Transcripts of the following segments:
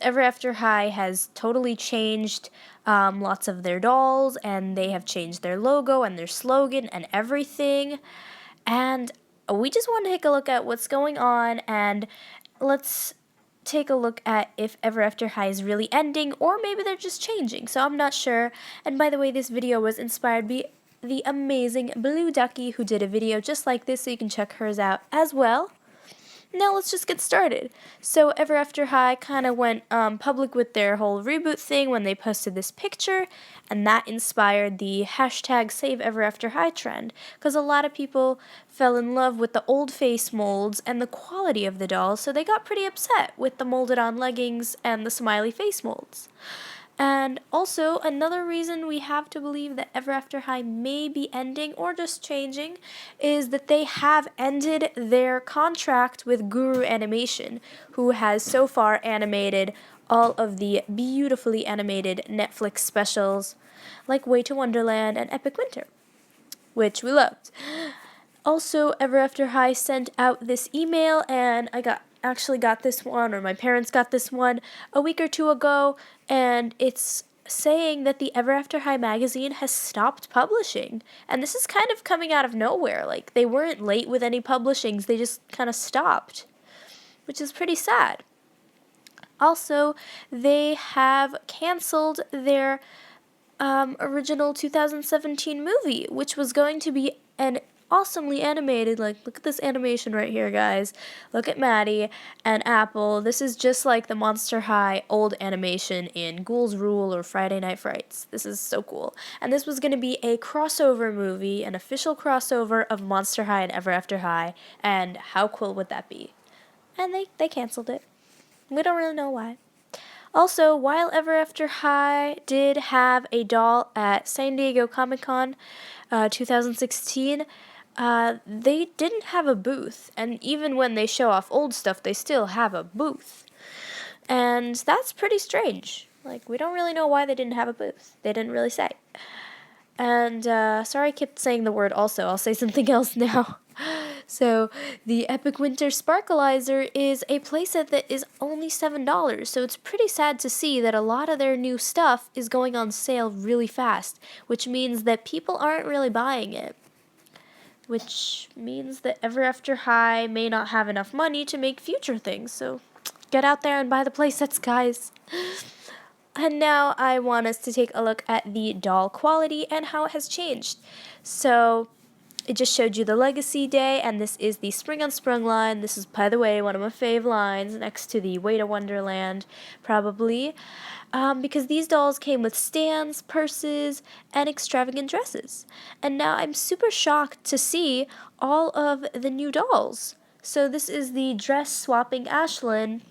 Ever After High has totally changed lots of their dolls, and they have changed their logo and their slogan and everything. And we just want to take a look at what's going on, and let's take a look at if Ever After High is really ending, or maybe they're just changing. So I'm not sure. And by the way, this video was inspired by the amazing Blue Ducky, who did a video just like this, so you can check hers out as well. Now let's just get started. So Ever After High kind of went public with their whole reboot thing when they posted this picture, and that inspired the hashtag Save Ever After High trend, because a lot of people fell in love with the old face molds and the quality of the dolls, so they got pretty upset with the molded on leggings and the smiley face molds. And also, another reason we have to believe that Ever After High may be ending or just changing is that they have ended their contract with Guru Animation, who has so far animated all of the beautifully animated Netflix specials like Way to Wonderland and Epic Winter, which we loved. Also, Ever After High sent out this email, and I actually got this one, or my parents got this one a week or two ago, and it's saying that the Ever After High magazine has stopped publishing. And this is kind of coming out of nowhere. Like, they weren't late with any publishings, they just kind of stopped, which is pretty sad. Also, they have canceled their original 2017 movie, which was going to be an awesomely animated, like, look at this animation right here, guys. Look at Maddie and Apple. This is just like the Monster High old animation in Ghouls Rule or Friday Night Frights. This is so cool. And this was going to be a crossover movie, an official crossover of Monster High and Ever After High, and how cool would that be? And they canceled it. We don't really know why. Also, while Ever After High did have a doll at San Diego Comic-Con 2016, they didn't have a booth, and even when they show off old stuff, they still have a booth. And that's pretty strange. Like, we don't really know why they didn't have a booth. They didn't really say. And, sorry I kept saying the word also. I'll say something else now. So, the Epic Winter Sparkleizer is a playset that is only $7, so it's pretty sad to see that a lot of their new stuff is going on sale really fast, which means that people aren't really buying it. Which means that Ever After High may not have enough money to make future things, so get out there and buy the playsets, guys. And now I want us to take a look at the doll quality and how it has changed. So, it just showed you the Legacy Day, and this is the Spring on Sprung line. This is, by the way, one of my fave lines, next to the Way to Wonderland, probably, because these dolls came with stands, purses, and extravagant dresses. And now I'm super shocked to see all of the new dolls. So this is the dress-swapping Ashlyn,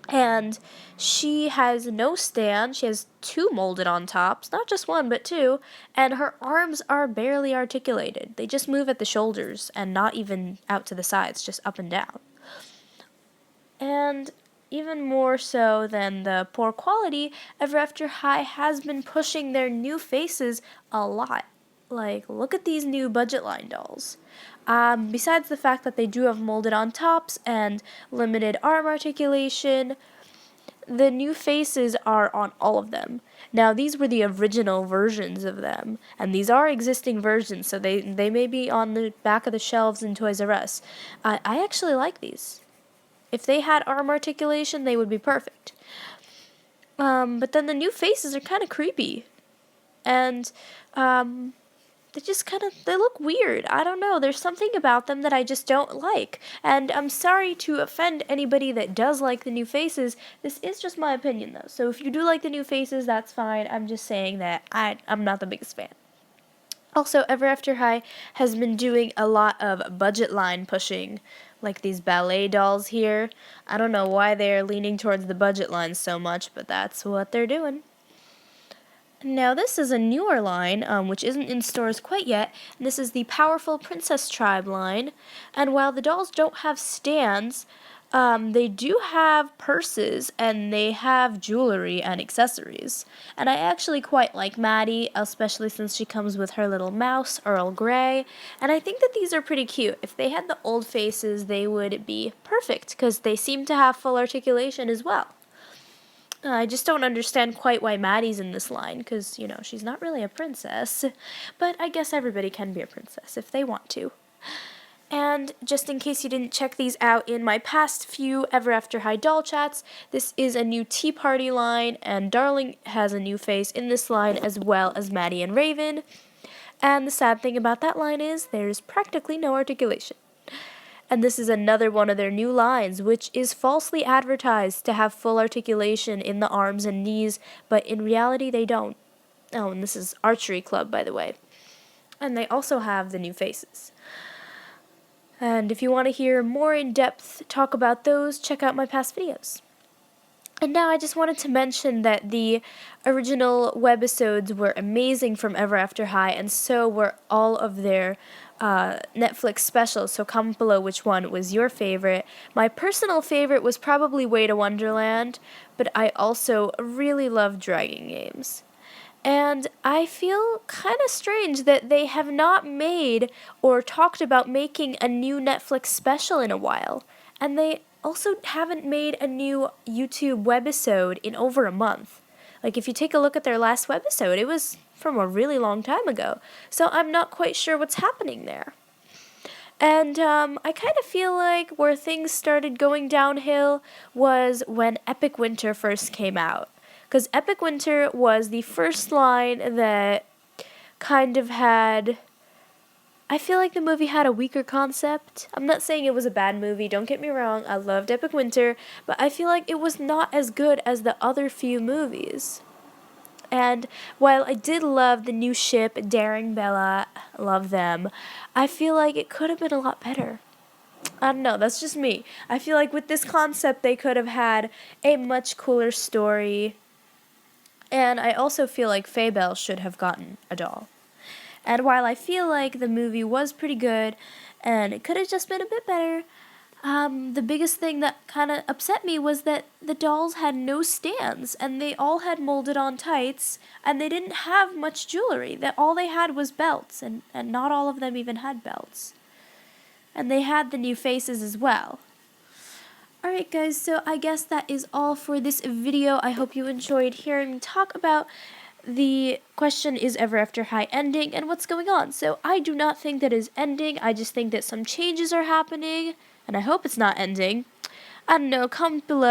and she has no stand. She has two molded on tops, not just one, but two, and her arms are barely articulated. They just move at the shoulders and not even out to the sides, just up and down. And even more so than the poor quality, Ever After High has been pushing their new faces a lot. Like, look at these new budget line dolls. Besides the fact that they do have molded on tops and limited arm articulation, the new faces are on all of them. Now, these were the original versions of them, and these are existing versions, so they may be on the back of the shelves in Toys R Us. I actually like these. If they had arm articulation, they would be perfect. But then the new faces are kind of creepy. And, they look weird. I don't know. There's something about them that I just don't like. And I'm sorry to offend anybody that does like the new faces. This is just my opinion, though. So if you do like the new faces, that's fine. I'm just saying that I'm not the biggest fan. Also, Ever After High has been doing a lot of budget line pushing, like these ballet dolls here. I don't know why they're leaning towards the budget line so much, but that's what they're doing. Now this is a newer line, which isn't in stores quite yet. This is the Powerful Princess Tribe line, and while the dolls don't have stands, they do have purses, and they have jewelry and accessories. And I actually quite like Maddie, especially since she comes with her little mouse, Earl Grey, and I think that these are pretty cute. If they had the old faces, they would be perfect, because they seem to have full articulation as well. I just don't understand quite why Maddie's in this line, because, you know, she's not really a princess. But I guess everybody can be a princess if they want to. And just in case you didn't check these out in my past few Ever After High doll chats, this is a new Tea Party line, and Darling has a new face in this line as well as Maddie and Raven. And the sad thing about that line is there's practically no articulation. And this is another one of their new lines, which is falsely advertised to have full articulation in the arms and knees, but in reality they don't. Oh, and this is Archery Club, by the way. And they also have the new faces. And if you want to hear more in-depth talk about those, check out my past videos. And now I just wanted to mention that the original webisodes were amazing from Ever After High, and so were all of their Netflix specials, so comment below which one was your favorite. My personal favorite was probably Way to Wonderland, but I also really love Dragon Games. And I feel kind of strange that they have not made or talked about making a new Netflix special in a while. And they also haven't made a new YouTube webisode in over a month. Like, if you take a look at their last webisode, it was from a really long time ago. So I'm not quite sure what's happening there. And I kind of feel like where things started going downhill was when Epic Winter first came out. Because Epic Winter was the first line that kind of had... I feel like the movie had a weaker concept. I'm not saying it was a bad movie, don't get me wrong, I loved Epic Winter, but I feel like it was not as good as the other few movies. And while I did love the new ship, Daring Bella, love them, I feel like it could have been a lot better. I don't know, that's just me. I feel like with this concept they could have had a much cooler story. And I also feel like Fabel should have gotten a doll. And while I feel like the movie was pretty good, and it could have just been a bit better, the biggest thing that kind of upset me was that the dolls had no stands, and they all had molded on tights, and they didn't have much jewelry. That all they had was belts, and not all of them even had belts. And they had the new faces as well. Alright guys, so I guess that is all for this video. I hope you enjoyed hearing me talk about the question, is Ever After High ending, and what's going on. So I do not think that is ending, I just think that some changes are happening, and I hope it's not ending. I don't know, comment below.